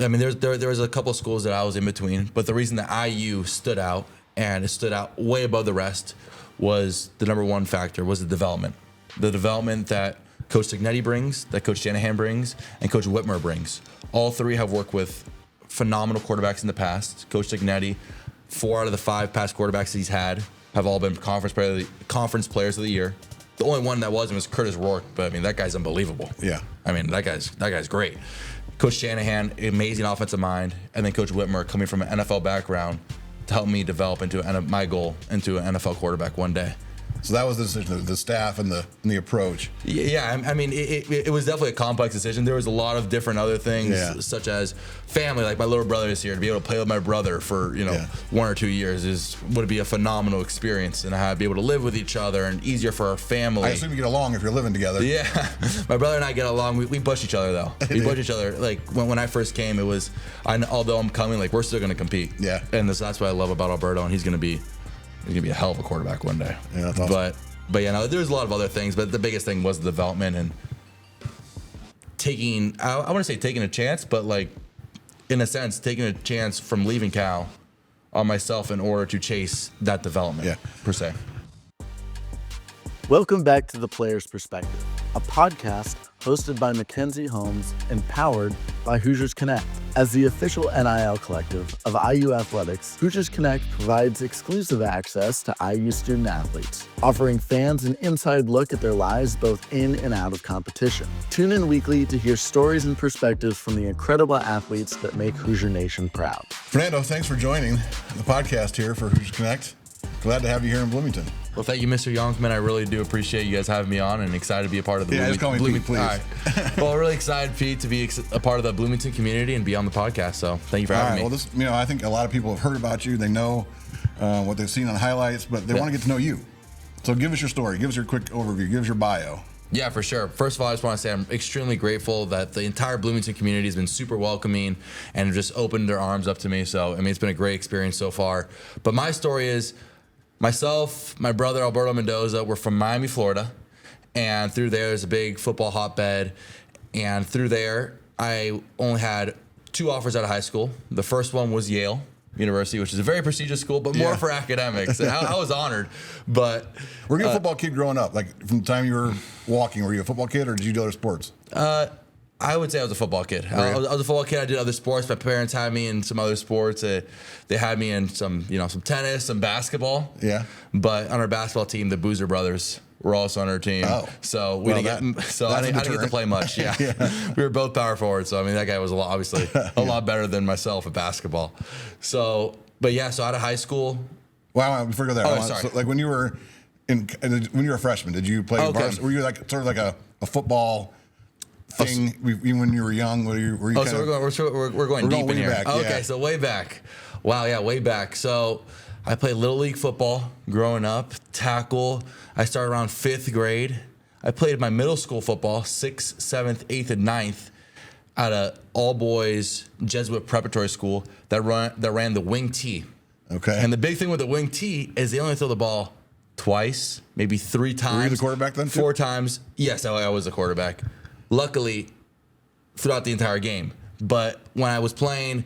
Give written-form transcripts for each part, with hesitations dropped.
I mean, there was a couple of schools that I was in between, but the reason that IU stood out, and it stood out way above the rest, was the number one factor was the development. The development that Coach Signetti brings, that Coach Shanahan brings, and Coach Whitmer brings. All three have worked with phenomenal quarterbacks in the past. Coach Signetti, 4 out of the 5 past quarterbacks he's had have all been conference players of the year. The only one that wasn't was Curtis Rourke, but I mean, that guy's unbelievable. Yeah. I mean, that guy's great. Coach Shanahan, amazing offensive mind, and then Coach Whitmer coming from an NFL background to help me develop into my goal into an NFL quarterback one day. So that was the decision, the staff and the approach. Yeah, I mean, it was definitely a complex decision. There was a lot of different other things, such as family. Like my little brother is here. To be able to play with my brother for 1 or 2 years would be a phenomenal experience, and I'd be able to live with each other and easier for our family. I assume you get along if you're living together. Yeah, my brother and I get along. We push each other though. We push each other. Like when I first came, it was although I'm coming, like we're still going to compete. Yeah, and that's what I love about Alberto, and he's going to be a hell of a quarterback one day. Yeah, that's awesome. But yeah, no, there's a lot of other things, but the biggest thing was the development and taking, I want to say taking a chance, but like, in a sense, taking a chance from leaving Cal on myself in order to chase that development, per se. Welcome back to The Player's Perspective, a podcast hosted by Mackenzie Holmes and powered by Hoosiers Connect. As the official NIL collective of IU Athletics, Hoosiers Connect provides exclusive access to IU student athletes, offering fans an inside look at their lives both in and out of competition. Tune in weekly to hear stories and perspectives from the incredible athletes that make Hoosier Nation proud. Fernando, thanks for joining the podcast here for Hoosiers Connect. Glad to have you here in Bloomington. Well, thank you, Mr. Yonkman. I really do appreciate you guys having me on, and excited to be a part of the just call me Pete, please. All right. Well, really excited, Pete, to be a part of the Bloomington community and be on the podcast. So thank you for having me. Well, I think a lot of people have heard about you. They know what they've seen on highlights, but they want to get to know you. So give us your story. Give us your quick overview. Give us your bio. Yeah, for sure. First of all, I just want to say I'm extremely grateful that the entire Bloomington community has been super welcoming and just opened their arms up to me. So, I mean, it's been a great experience so far. But my story is, myself, my brother, Alberto Mendoza, we're from Miami, Florida. And through there's a big football hotbed. And through there, I only had 2 offers out of high school. The first one was Yale University, which is a very prestigious school, but more for academics. And I was honored. But were you a football kid growing up? Like from the time you were walking, were you a football kid or did you do other sports? I would say I was a football kid. I was a football kid. I did other sports. My parents had me in some other sports. They had me in some tennis, some basketball. Yeah. But on our basketball team, the Boozer brothers were also on our team. Oh. So I didn't get to play much. Yeah. We were both power forwards. So I mean, that guy was obviously a lot better than myself at basketball. So, but yeah. So out of high school. Wow. Before we go there. Oh, sorry. So, like when you were when you were a freshman, did you play? Were you like sort of like a football thing even when you were young? Were you we're going deep in here. Back, okay, so way back. Wow, yeah, way back. So I played Little League football growing up, tackle. I started around 5th grade. I played my middle school football, 6th, 7th, 8th, and 9th at a all-boys Jesuit preparatory school that ran the wing T. Okay. And the big thing with the wing T is they only throw the ball twice, maybe 3 times. Were you the quarterback then? 4 times. Yes, I was a quarterback. Luckily, throughout the entire game. But when I was playing,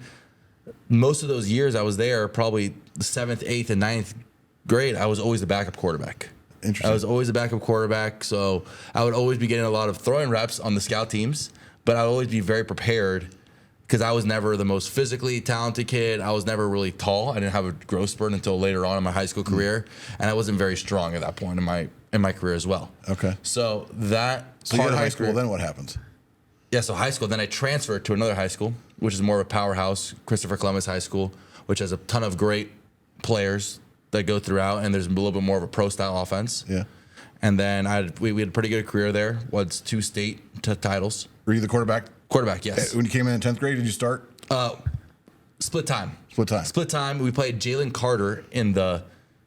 most of those years I was there, probably the 7th, 8th, and 9th grade, I was always the backup quarterback. Interesting. I was always the backup quarterback, so I would always be getting a lot of throwing reps on the scout teams, but I would always be very prepared because I was never the most physically talented kid. I was never really tall. I didn't have a growth spurt until later on in my high school career, and I wasn't very strong at that point in my career as well. Okay. So that So you go to high school, then what happens? Yeah, so high school. Then I transferred to another high school, which is more of a powerhouse, Christopher Columbus High School, which has a ton of great players that go throughout, and there's a little bit more of a pro-style offense. Yeah. And then we had a pretty good career there. Was 2 state titles. Were you the quarterback? Quarterback, yes. When you came in 10th grade, did you start? Split time. Split time. We played Jalen Carter in the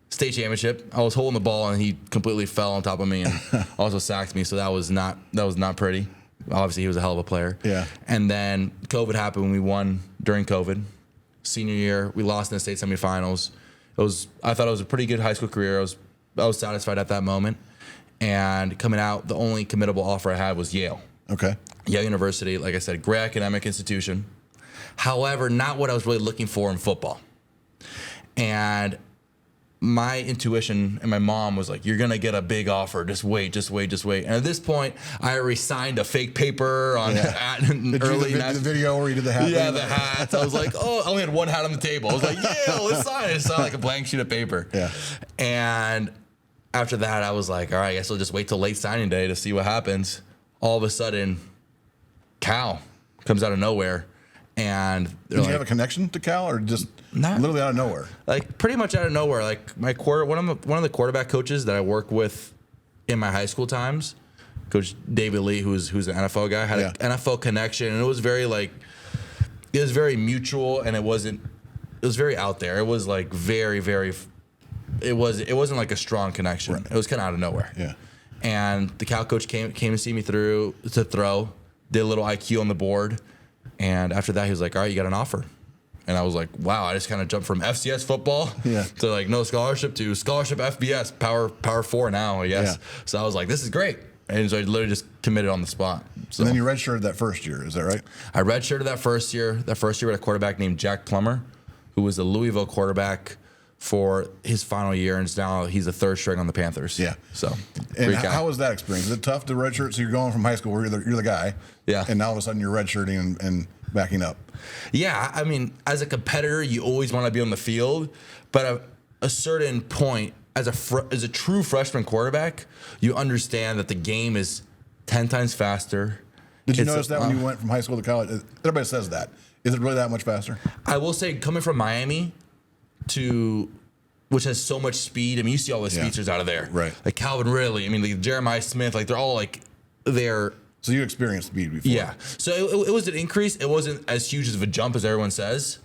state championship. I was holding the ball, and he completely fell on top of me and also sacked me, so that was not pretty. Obviously, he was a hell of a player. Yeah. And then COVID happened when we won during COVID. Senior year, we lost in the state semifinals. I thought it was a pretty good high school career. I was satisfied at that moment. And coming out, the only committable offer I had was Yale. Okay. Yale University, like I said, great academic institution. However, not what I was really looking for in football. And my intuition and my mom was like, you're going to get a big offer. Just wait. And at this point, I already signed a fake paper on early the video where you did the hat. Yeah, the hats. I was like, I only had one hat on the table. I was like, yeah, let's sign it. It sounded like a blank sheet of paper. Yeah. And after that, I was like, all right, I guess I'll just wait till late signing day to see what happens. All of a sudden, Cal comes out of nowhere. And did you have a connection to Cal, or just literally out of nowhere? Like pretty much out of nowhere. Like one of the quarterback coaches that I work with in my high school times, Coach David Lee, who's an NFL guy, had an NFL connection, and it was very mutual, and it was very out there. It was like very, very. It wasn't like a strong connection. Right. It was kind of out of nowhere. Yeah. And the Cal coach came to see me to throw, did a little IQ on the board. And after that, he was like, all right, you got an offer. And I was like, wow, I just kind of jumped from FCS football to like no scholarship to scholarship FBS, Power 4 now, I guess. Yeah. So I was like, this is great. And so I literally just committed on the spot. So, and then you redshirted that first year, is that right? I redshirted that first year. That first year we had a quarterback named Jack Plummer, who was a Louisville quarterback for his final year, and now he's a third string on the Panthers. Yeah. So, and how was that experience? Is it tough to redshirt? So you're going from high school where you're the guy, and now all of a sudden you're redshirting and backing up. Yeah, I mean, as a competitor, you always want to be on the field, but at a certain point, as a true freshman quarterback, you understand that the game is 10 times faster. Did you notice that when you went from high school to college? Everybody says that. Is it really that much faster? I will say, coming from Miami which has so much speed. I mean, you see all the speedsters out of there. Right. Like Calvin Ridley. I mean, like Jeremiah Smith. Like, they're all like, they're. So you experienced speed before. Yeah. So it was an increase. It wasn't as huge of a jump as everyone says,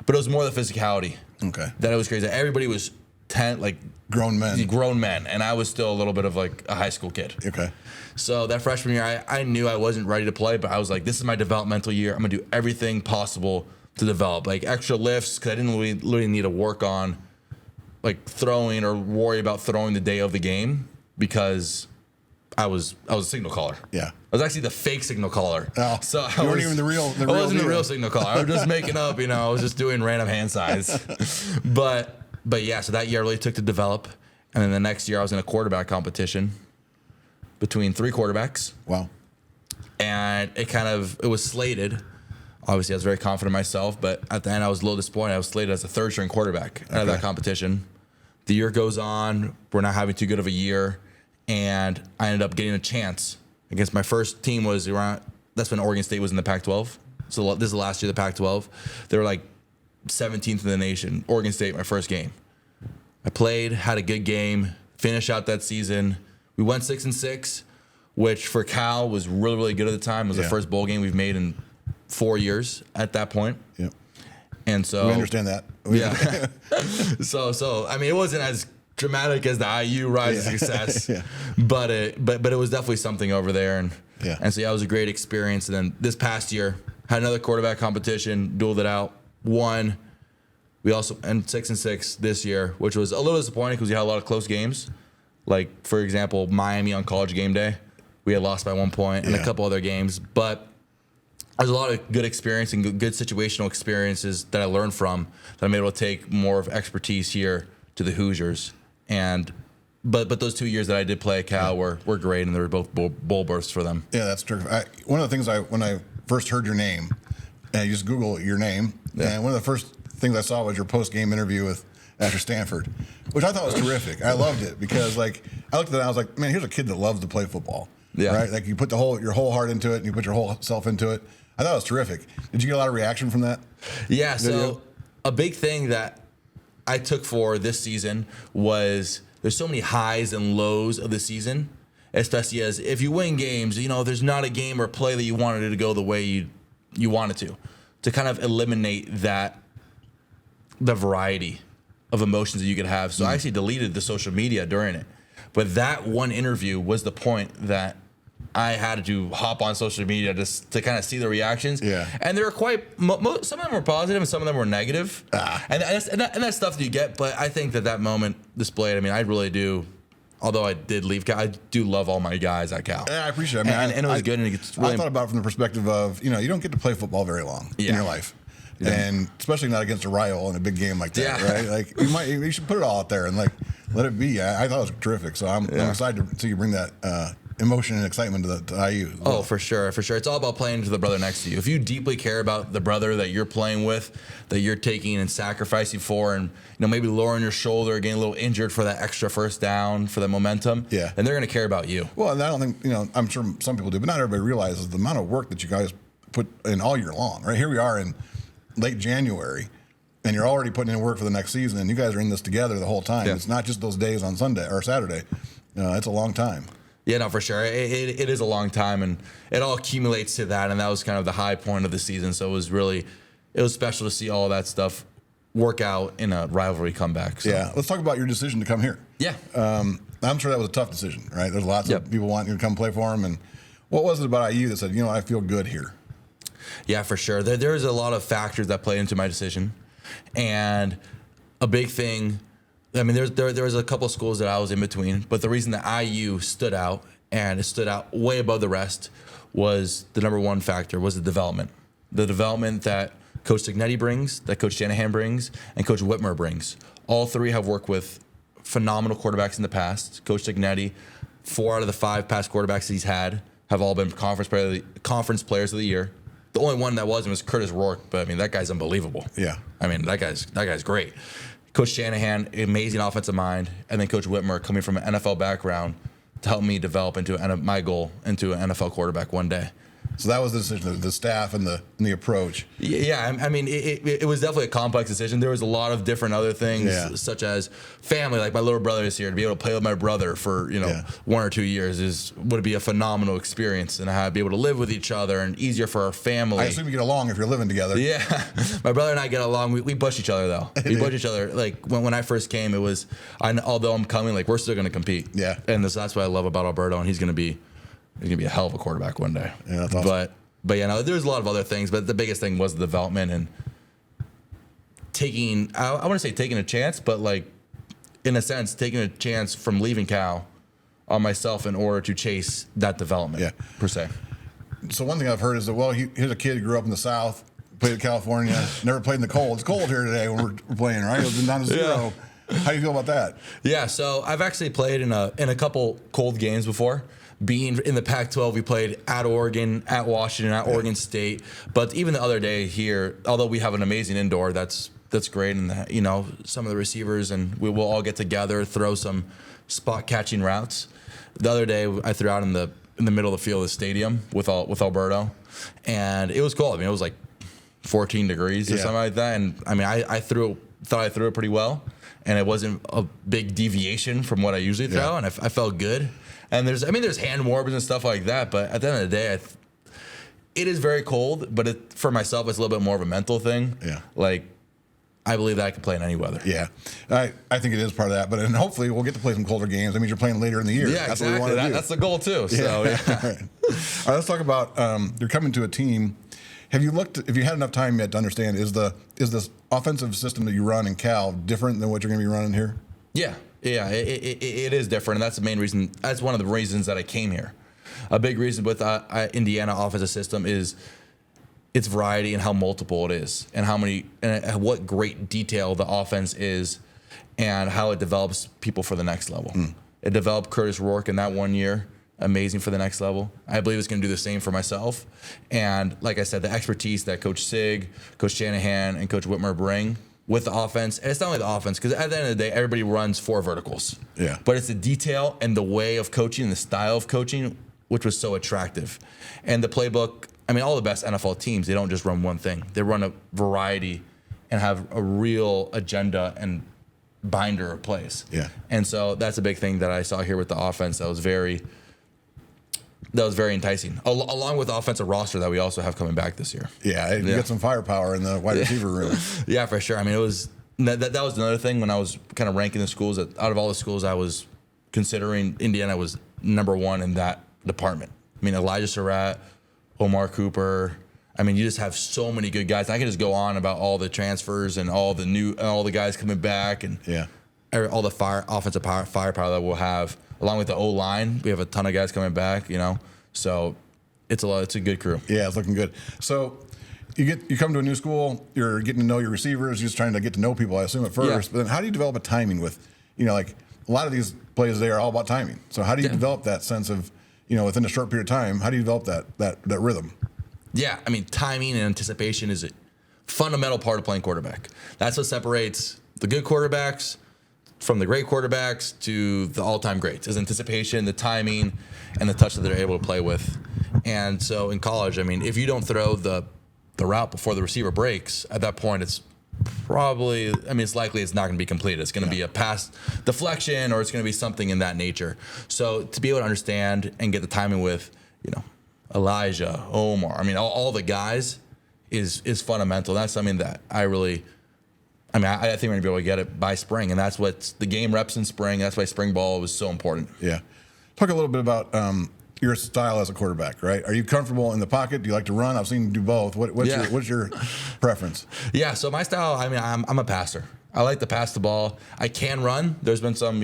but it was more the physicality. Okay. That it was crazy. Everybody was grown men. And I was still a little bit of like a high school kid. Okay. So that freshman year, I knew I wasn't ready to play, but I was like, this is my developmental year. I'm going to do everything possible to develop, like extra lifts, because I didn't really need to work on like throwing or worry about throwing the day of the game, because I was a signal caller. Yeah. I was actually the fake signal caller. Oh, so you weren't even the real I wasn't the real signal caller. I was just making up, I was just doing random hand signs. But yeah, so that year I really took to develop. And then the next year I was in a quarterback competition between 3 quarterbacks. Wow. And it was slated. Obviously, I was very confident in myself, but at the end, I was a little disappointed. I was slated as a third-string quarterback out of that competition. The year goes on. We're not having too good of a year, and I ended up getting a chance against my first team. That's when Oregon State was in the Pac-12. So this is the last year of the Pac-12. They were like 17th in the nation. Oregon State, my first game. I played, had a good game, finished out that season. We went 6-6, which for Cal was really, really good at the time. It was the first bowl game we've made in 4 years at that point. Yeah. And so we understand that. Yeah. so I mean, it wasn't as dramatic as the IU rise to success, but it was definitely something over there. And so it was a great experience. And then this past year, had another quarterback competition, dueled it out, won. We also ended 6-6 this year, which was a little disappointing because we had a lot of close games. Like, for example, Miami on College Game Day, we had lost by 1 point, and a couple other games. But there's a lot of good experience and good situational experiences that I learned from that I'm able to take more of expertise here to the Hoosiers. But those 2 years that I did play at Cal were great, and they were both bowl bursts for them. Yeah, that's true. One of the things when I first heard your name, and you just Google your name, and one of the first things I saw was your post-game interview after Stanford, which I thought was terrific. I loved it because, like, I looked at it and I was like, man, here's a kid that loves to play football. Yeah. Right? Like, you put your whole heart into it and you put your whole self into it. I thought it was terrific. Did you get a lot of reaction from that? Yeah, so a big thing that I took for this season was there's so many highs and lows of the season, especially as if you win games, there's not a game or play that you wanted it to go the way you wanted to kind of eliminate the variety of emotions that you could have. So I actually deleted the social media during it. But that one interview was the point that I had to hop on social media just to kind of see the reactions. Yeah. And they were some of them were positive and some of them were negative. And that's stuff that you get. But I think that moment displayed, I really do, although I did leave Cal, I do love all my guys at Cal. Yeah, I appreciate it. And it was good. And it's really I thought about it from the perspective of, you don't get to play football very long in your life. and especially not against a rival in a big game like that, Yeah. right? Like you should put it all out there and like let it be. I thought it was terrific, so I'm excited to see you bring that emotion and excitement to IU. As well. Oh, for sure, for sure. It's all about playing to the brother next to you. If you deeply care about the brother that you're playing with, that you're taking and sacrificing for, and maybe lowering your shoulder, getting a little injured for that extra first down, for the momentum, Yeah. then they're going to care about you. Well, and I don't think I'm sure some people do, but not everybody realizes the amount of work that you guys put in all year long. Right here we are in late January, and you're already putting in work for the next season, and you guys are in this together the whole time. Yeah. It's not just those days on Sunday or Saturday. It's a long time. Yeah, no, for sure. It is a long time, and it all accumulates to that, and that was kind of the high point of the season. So it was special to see all that stuff work out in a rivalry comeback. So. Yeah, let's talk about your decision to come here. Yeah. I'm sure that was a tough decision, right? There's lots of people wanting you to come play for them, and what was it about IU that said, I feel good here? Yeah, for sure. There's a lot of factors that played into my decision, and a big thing. I mean, there was a couple of schools that I was in between, but the reason that IU stood out, and it stood out way above the rest, was the number one factor was the development. The development that Coach Signetti brings, that Coach Shanahan brings, and Coach Whitmer brings. All three have worked with phenomenal quarterbacks in the past. Coach Signetti, 4 out of the 5 past quarterbacks that he's had have all been conference players of the year. The only one that wasn't was Curtis Rourke, but I mean that guy's unbelievable. Yeah, I mean that guy's great. Coach Shanahan, amazing offensive mind, and then Coach Whitmer coming from an NFL background to help me develop into my goal into an NFL quarterback one day. So that was the decision, the staff and the approach. Yeah, I mean, it was definitely a complex decision. There was a lot of different other things, such as family. Like my little brother is here. To be able to play with my brother for 1 or 2 years would be a phenomenal experience, and I'd be able to live with each other and easier for our family. I assume you get along if you're living together. Yeah, my brother and I get along. We push each other though. We push each other. Like when I first came, it was although I'm coming, like we're still going to compete. Yeah, and that's what I love about Alberto, and he's going to be a hell of a quarterback one day. Yeah, that's awesome. But there's a lot of other things, but the biggest thing was the development and taking, I want to say taking a chance, but like in a sense, taking a chance from leaving Cal on myself in order to chase that development per se. So one thing I've heard is that, here's a kid who grew up in the South, played in California, never played in the cold. It's cold here today when we're playing, right? It's been down to 0. Yeah. How do you feel about that? Yeah, so I've actually played in a couple cold games before. Being in the Pac-12, we played at Oregon, at Washington, at Oregon State. But even the other day here, although we have an amazing indoor, that's great, and some of the receivers and we will all get together, throw some spot catching routes. The other day, I threw out in the middle of the field of the stadium with Alberto, and it was cold. I mean, it was like 14 degrees or something like that, and I mean, I thought I threw it pretty well, and it wasn't a big deviation from what I usually throw, and I felt good. And there's hand warmers and stuff like that, but at the end of the day, it is very cold. But for myself, it's a little bit more of a mental thing. Yeah, like I believe that I can play in any weather. Yeah, I think it is part of that. But and hopefully we'll get to play some colder games. That means you're playing later in the year. Yeah, that's exactly. what we want to do. That's the goal too. So All right, let's talk about you're coming to a team. Have you had enough time yet to understand is this offensive system that you run in Cal different than what you're going to be running here? Yeah. Yeah, it is different, and that's the main reason. That's one of the reasons that I came here. A big reason with Indiana offensive system is its variety and how multiple it is, and what great detail the offense is, and how it develops people for the next level. It developed Curtis Rourke in that 1 year, amazing for the next level. I believe it's going to do the same for myself. And like I said, the expertise that Coach Sig, Coach Shanahan, and Coach Whitmer bring with the offense, and it's not only the offense, because at the end of the day, everybody runs 4 verticals. Yeah. But it's the detail and the way of coaching and the style of coaching, which was so attractive. And the playbook, I mean, all the best NFL teams, they don't just run one thing. They run a variety and have a real agenda and binder of plays. Yeah. And so that's a big thing that I saw here with the offense that was very enticing, along with the offensive roster that we also have coming back this year. Yeah, you get some firepower in the wide receiver room. Yeah, for sure. I mean, that was another thing when I was kind of ranking the schools. Out of all the schools I was considering, Indiana was number 1 in that department. I mean, Elijah Surratt, Omar Cooper. I mean, you just have so many good guys. I can just go on about all the transfers and all the guys coming back, and all the offensive firepower that we'll have. Along with the O-line, we have a ton of guys coming back, So it's a good crew. Yeah, it's looking good. So you come to a new school, you're getting to know your receivers, you're just trying to get to know people, I assume, at first. But then how do you develop a timing with, like a lot of these plays, they are all about timing. So how do you develop that sense of, within a short period of time, how do you develop that rhythm? Yeah, I mean, timing and anticipation is a fundamental part of playing quarterback. That's what separates the good quarterbacks from the great quarterbacks to the all-time greats, is anticipation, the timing, and the touch that they're able to play with. And so in college, I mean, if you don't throw the route before the receiver breaks, at that point it's probably, it's likely it's not going to be completed. It's going to be a pass deflection, or it's going to be something in that nature. So to be able to understand and get the timing with, Elijah, Omar, all the guys is fundamental. That's something that I think we're going to be able to get it by spring, and that's what the game reps in spring. That's why spring ball was so important. Yeah. Talk a little bit about your style as a quarterback, right? Are you comfortable in the pocket? Do you like to run? I've seen you do both. What's your preference? Yeah, so my style, I'm a passer. I like to pass the ball. I can run. There's been some,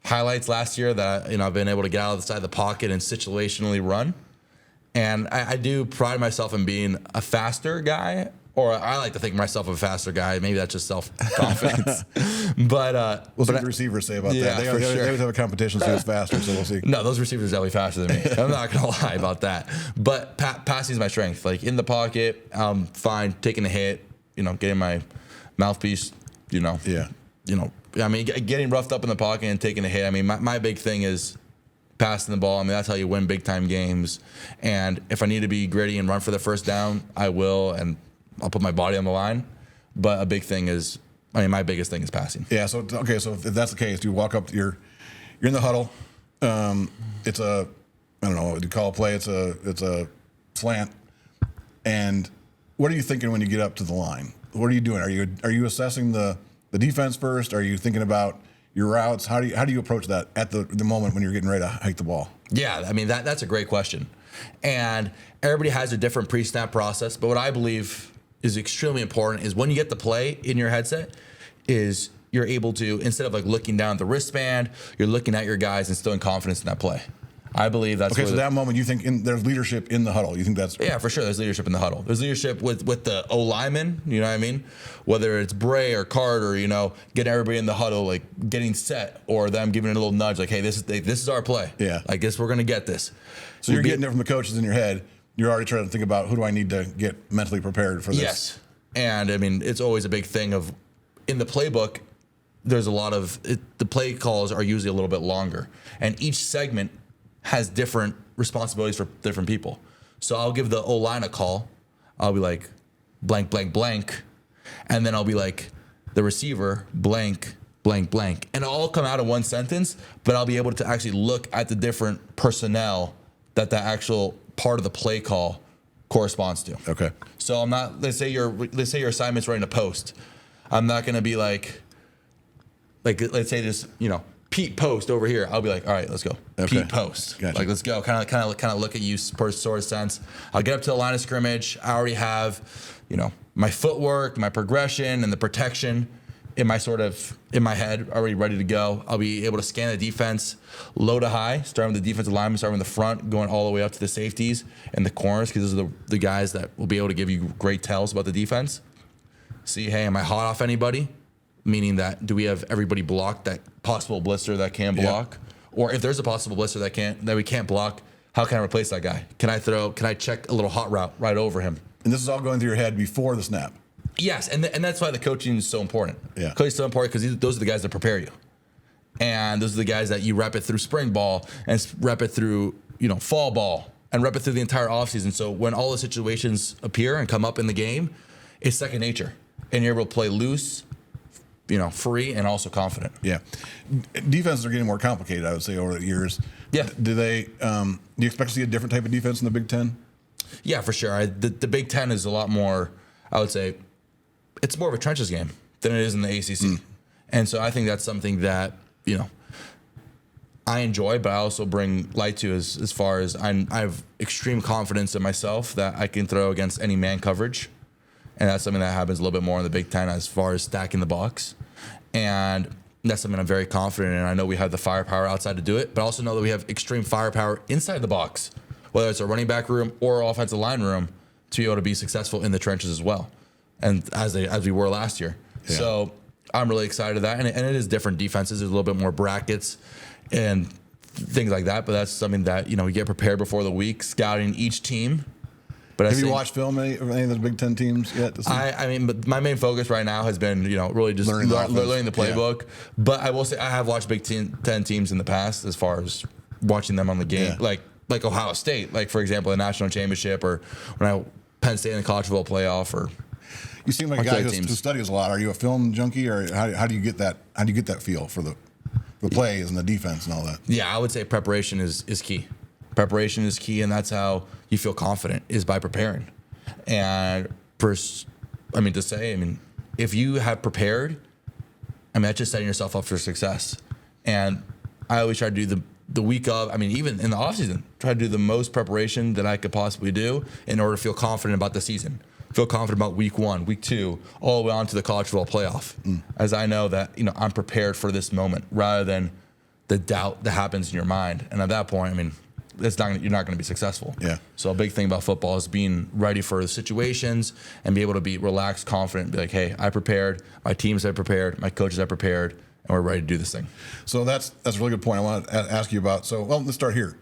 highlights last year that, I've been able to get out of the side of the pocket and situationally run. And I do pride myself in being a faster guy, or I like to think myself a faster guy. Maybe that's just self-confidence. But we'll see what the receivers say about that. They always have a competition, so who's faster, so we'll see. No, those receivers are definitely faster than me. I'm not going to lie about that. But passing is my strength. Like in the pocket, I'm fine taking a hit, getting my mouthpiece, Yeah. Getting roughed up in the pocket and taking a hit. My big thing is passing the ball. That's how you win big time games. And if I need to be gritty and run for the first down, I will, and I'll put my body on the line. But a big thing is, my biggest thing is passing. Yeah. So if that's the case, you walk up, you're in the huddle. It's I don't know what you call a play. It's a slant. And what are you thinking when you get up to the line? What are you doing? Are you assessing the defense first? Are you thinking about your routes? How do you approach that at the moment when you're getting ready to hike the ball? Yeah, that's a great question. And everybody has a different pre-snap process, but what I believe is extremely important is when you get the play in your headset, is you're able to, instead of like looking down at the wristband, you're looking at your guys and instilling confidence in that play. I believe that's okay. So that moment, you think there's leadership in the huddle. You think that's for sure. There's leadership in the huddle. There's leadership with the O lineman. You know what I mean? Whether it's Bray or Carter, getting everybody in the huddle, like getting set, or them giving it a little nudge, like, hey, this is our play. Yeah. I guess we're gonna get this. So you're getting it from the coaches in your head. You're already trying to think about who do I need to get mentally prepared for this. Yes, and it's always a big thing of in the playbook. There's a lot of the play calls are usually a little bit longer, and each segment has different responsibilities for different people. So I'll give the O-line a call. I'll be like, blank, blank, blank. And then I'll be like, the receiver, blank, blank, blank. And it'll all come out in one sentence, but I'll be able to actually look at the different personnel that actual part of the play call corresponds to. Okay. So I'm not, let's say your assignment's running a post. I'm not going to be like, let's say this, Pete post over here. I'll be like, all right, let's go. Okay. Pete post. Gotcha. Like, let's go. Kind of look at you per sort of sense. I'll get up to the line of scrimmage. I already have, my footwork, my progression, and the protection in my head already ready to go. I'll be able to scan the defense low to high, starting with the defensive linemen, starting with the front, going all the way up to the safeties and the corners, because those are the guys that will be able to give you great tells about the defense. See, hey, am I hot off anybody? Meaning that, do we have everybody blocked, that possible blitzer that can block? Yeah. Or if there's a possible blitzer that we can't block, how can I replace that guy? Can I check a little hot route right over him? And this is all going through your head before the snap. Yes, and that's why the coaching is so important. Yeah. Coaching is so important because those are the guys that prepare you. And those are the guys that you rep it through spring ball and rep it through, fall ball and rep it through the entire offseason. So when all the situations appear and come up in the game, it's second nature. And you're able to play loose, free and also confident. Yeah. Defenses are getting more complicated, I would say, over the years. Yeah. Do you expect to see a different type of defense in the Big Ten? Yeah, for sure. The Big Ten is a lot more, I would say, it's more of a trenches game than it is in the ACC. And so I think that's something that, I enjoy, but I also bring light to as far as I have extreme confidence in myself that I can throw against any man coverage. And that's something that happens a little bit more in the Big Ten as far as stacking the box. And that's something I'm very confident in. I know we have the firepower outside to do it, but I also know that we have extreme firepower inside the box, whether it's a running back room or offensive line room, to be able to be successful in the trenches as well, and as we were last year. Yeah. So I'm really excited to that, and it is different defenses. There's a little bit more brackets and things like that, but that's something that we get prepared before the week, scouting each team. But have you watched film of any of those Big Ten teams yet? I mean, but my main focus right now has been really just learning the playbook. Yeah. But I will say I have watched Big Ten teams in the past, as far as watching them on the game, like Ohio State, like for example, the national championship, or when Penn State in the college football playoff, or. You seem like a guy who studies a lot. Are you a film junkie, or how do you get that? How do you get that feel for the plays and the defense and all that? Yeah, I would say preparation is key. Preparation is key, and that's how you feel confident, is by preparing. And if you have prepared, that's just setting yourself up for success. And I always try to do the week of, even in the offseason, try to do the most preparation that I could possibly do in order to feel confident about the season. Feel confident about week 1, week 2, all the way on to the college football playoff. As I know that, I'm prepared for this moment, rather than the doubt that happens in your mind. And at that point, you're not going to be successful. Yeah. So a big thing about football is being ready for the situations and be able to be relaxed, confident, and be like, hey, I prepared, my teams have prepared, my coaches have prepared, and we're ready to do this thing. So that's a really good point I want to ask you about. So, let's start here.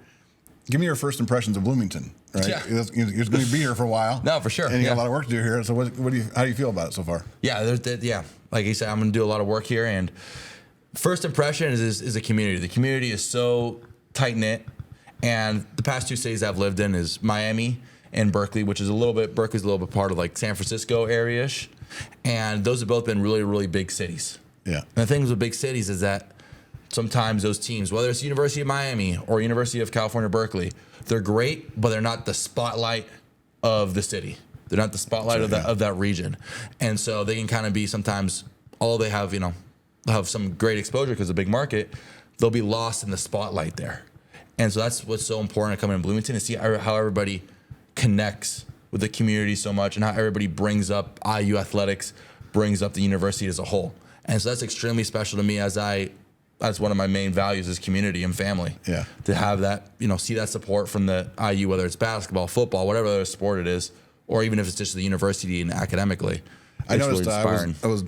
Give me your first impressions of Bloomington, right? Yeah. You're going to be here for a while. No, for sure. And you got a lot of work to do here. So how do you feel about it so far? Yeah, like you said, I'm going to do a lot of work here. And first impression is a community. The community is so tight-knit. And the past 2 cities I've lived in is Miami and Berkeley, Berkeley's a little bit part of like San Francisco area-ish. And those have both been really, really big cities. Yeah. And the things with big cities is that sometimes those teams, whether it's University of Miami or University of California, Berkeley, they're great, but they're not the spotlight of the city. They're not the spotlight of that region. And so they can kind of be sometimes, all they have, they'll have some great exposure because of the big market, they'll be lost in the spotlight there. And so that's what's so important to come in Bloomington, to see how everybody connects with the community so much, and how everybody brings up IU athletics, brings up the university as a whole. And so that's extremely special to me, that's one of my main values, is community and family. Yeah. To have that, see that support from the IU, whether it's basketball, football, whatever other sport it is, or even if it's just the university and academically. I noticed really I was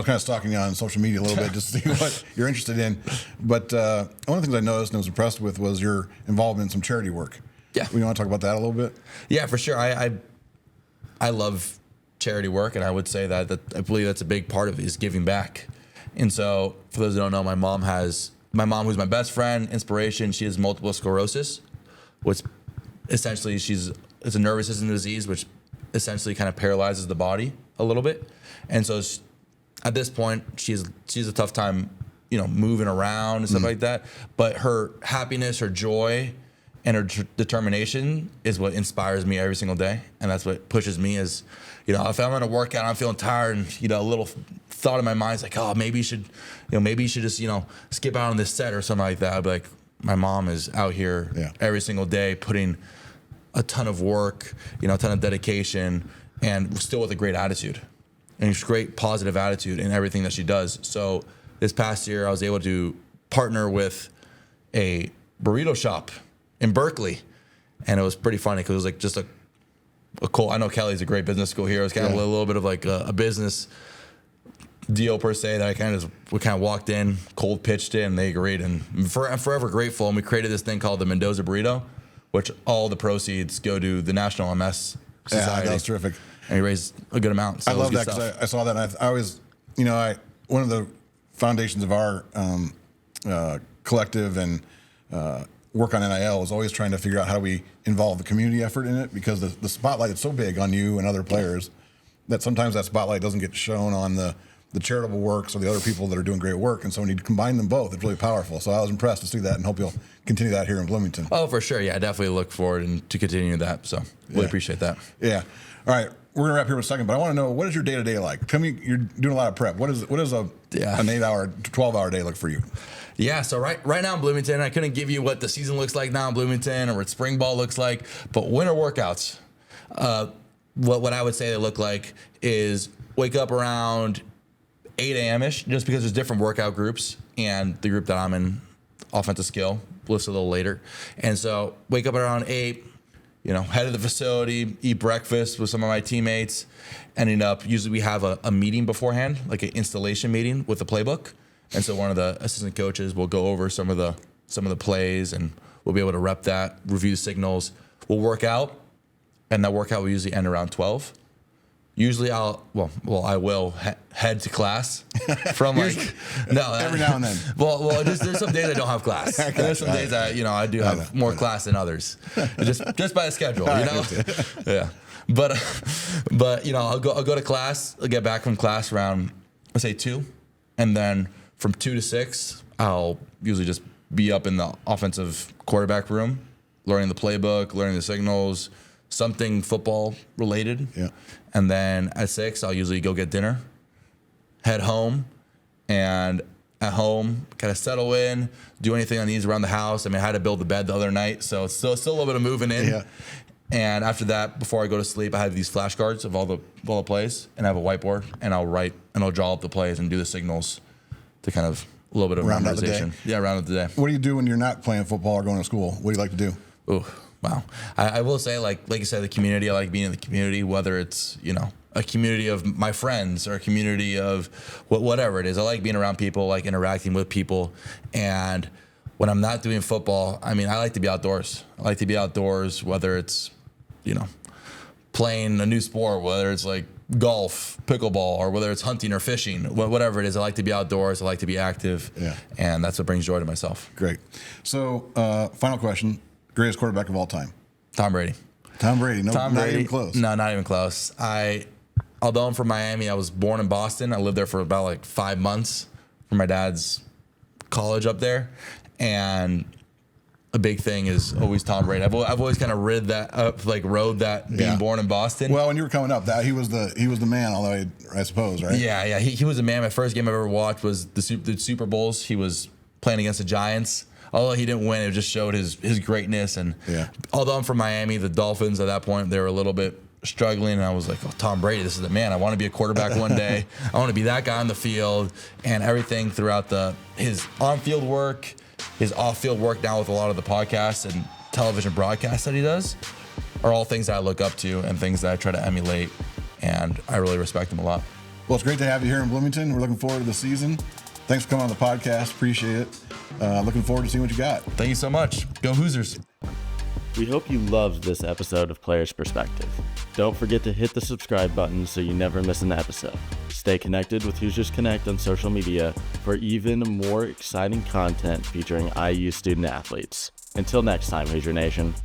kind of stalking you on social media a little bit just to see what you're interested in. But one of the things I noticed and was impressed with was your involvement in some charity work. Yeah. You want to talk about that a little bit? Yeah, for sure. I love charity work, and I would say that I believe that's a big part of it, is giving back. And so, for those who don't know, my mom, who's my best friend, inspiration, she has multiple sclerosis, which essentially it's a nervous system disease, which essentially kind of paralyzes the body a little bit. And so at this point, she's a tough time, moving around and stuff like that. But her happiness, her joy, and her determination is what inspires me every single day. And that's what pushes me is, if I'm in a workout, I'm feeling tired, and, a little thought in my mind is like, oh, maybe you should just, skip out on this set or something like that. I'd be like, my mom is out here every single day putting a ton of work, a ton of dedication, and still with a great attitude. And it's great positive attitude in everything that she does. So this past year, I was able to partner with a burrito shop in Berkeley. And it was pretty funny because it was like just a cool, I know Kelly's a great business school here. It was kind of a little bit of like a business deal per se that we kind of walked in, cold pitched it, and they agreed. And I'm forever grateful. And we created this thing called the Mendoza Burrito, which all the proceeds go to the National MS Society. Yeah, that's terrific. And he raised a good amount. So I love that because I saw that. And I always, one of the foundations of our collective and work on NIL is always trying to figure out how we involve the community effort in it, because the spotlight is so big on you and other players that sometimes that spotlight doesn't get shown on the charitable works or the other people that are doing great work. And so when you combine them both, it's really powerful. So I was impressed to see that, and hope you'll continue that here in Bloomington. Oh, for sure. Yeah, I definitely look forward to continue that. So really appreciate that. Yeah. All right. We're going to wrap here in a second, but I want to know, what is your day-to-day like? Tell me, you're doing a lot of prep. What is an 8-hour, 12-hour day look for you? Yeah, so right now in Bloomington, I couldn't give you what the season looks like now in Bloomington or what spring ball looks like, but winter workouts, what I would say they look like is wake up around 8 a.m.-ish, just because there's different workout groups, and the group that I'm in, offensive skill, lifts a little later. And so wake up around 8, head to the facility, eat breakfast with some of my teammates, ending up, usually we have a meeting beforehand, like an installation meeting with the playbook. And so one of the assistant coaches will go over some of the plays, and we'll be able to rep that, review the signals. We'll work out, and that workout will usually end around 12. Usually I will head to class from every now and then. Well, there's some days I don't have class. And there's some days I do have more class than others, just by the schedule, Yeah, but I'll go to class. I'll get back from class around, let's say 2, and then from 2 to 6, I'll usually just be up in the offensive quarterback room, learning the playbook, learning the signals, something football related. Yeah. And then at 6, I'll usually go get dinner, head home, and at home, kind of settle in, do anything I need around the house. I mean, I had to build the bed the other night, so it's still a little bit of moving in. Yeah. And after that, before I go to sleep, I have these flashcards of all the plays, and I have a whiteboard, and I'll write and I'll draw up the plays and do the signals to kind of a little bit of Round out the day. memorization. Yeah, round out the day. What do you do when you're not playing football or going to school? What do you like to do? Oh, wow. I will say, like you said, the community, I like being in the community, whether it's, a community of my friends or a community of whatever it is. I like being around people, like interacting with people. And when I'm not doing football, I mean, I like to be outdoors. I like to be outdoors, whether it's, playing a new sport, whether it's like golf, pickleball, or whether it's hunting or fishing, whatever it is. I like to be outdoors. I like to be active. Yeah. And that's what brings joy to myself. Great. So, final question. Greatest quarterback of all time? Tom Brady. Tom Brady. No, Tom not Brady. even close. No, not even close. Although I'm from Miami, I was born in Boston. I lived there for about like 5 months for my dad's college up there. And a big thing is always Tom Brady. I've always kind of rode that being born in Boston. Well, when you were coming up, he was the man, although I suppose, right? Yeah. He was a man. My first game I ever watched was the Super Bowls. He was playing against the Giants. Although he didn't win, it just showed his greatness. And although I'm from Miami, the Dolphins at that point, they were a little bit struggling. And I was like, oh, Tom Brady, this is the man. I want to be a quarterback one day. I want to be that guy on the field. And everything throughout his on-field work, his off-field work now with a lot of the podcasts and television broadcasts that he does are all things that I look up to and things that I try to emulate. And I really respect him a lot. Well, it's great to have you here in Bloomington. We're looking forward to the season. Thanks for coming on the podcast. Appreciate it. Looking forward to seeing what you got. Thank you so much. Go Hoosiers. We hope you loved this episode of Players Perspective. Don't forget to hit the subscribe button so you never miss an episode. Stay connected with Hoosiers Connect on social media for even more exciting content featuring IU student athletes. Until next time, Hoosier Nation.